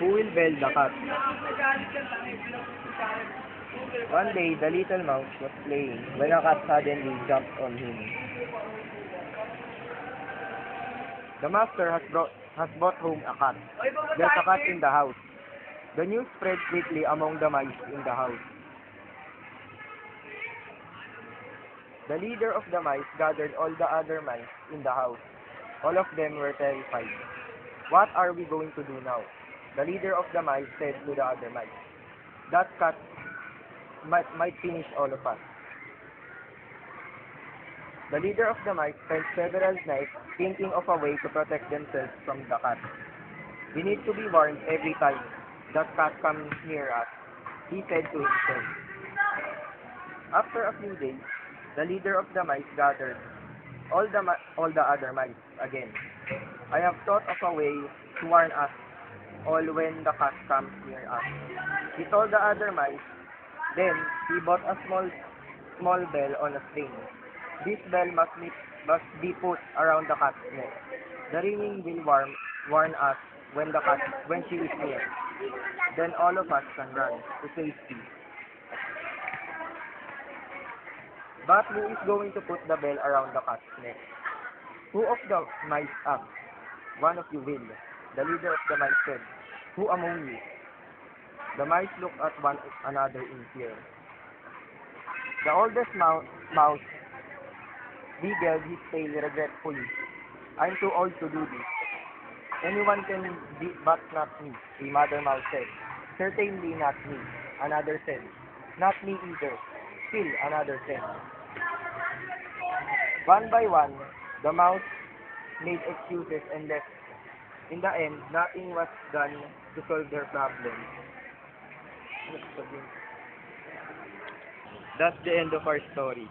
Who will bell the cat? One day, the little mouse was playing when a cat suddenly jumped on him. The master has brought home a cat. There's a cat in the house. The news spread quickly among the mice in the house. The leader of the mice gathered all the other mice in the house. All of them were terrified. What are we going to do now? The leader of the mice said to the other mice, that cat might finish all of us. The leader of the mice spent several nights thinking of a way to protect themselves from the cat. We need to be warned every time that cat comes near us, he said to himself. After a few days, the leader of the mice gathered all the other mice again. I have thought of a way to warn us all when the cat comes near us. He told the other mice. Then he bought a small bell on a string. This bell must be put around the cat's neck. The ringing will warn us when she is near. Then all of us can run to safety. But who is going to put the bell around the cat's neck? Who of the mice asked? One of you will. The leader of the mice said, who among you? The mice looked at one another in fear. The oldest mouse wiggled his tail regretfully. I'm too old to do this. Anyone can but not me, a mother mouse said. Certainly not me, another said. Not me either, still another said. One by one, the mouse made excuses and left. In the end, nothing was done to solve their problem. That's the end of our story.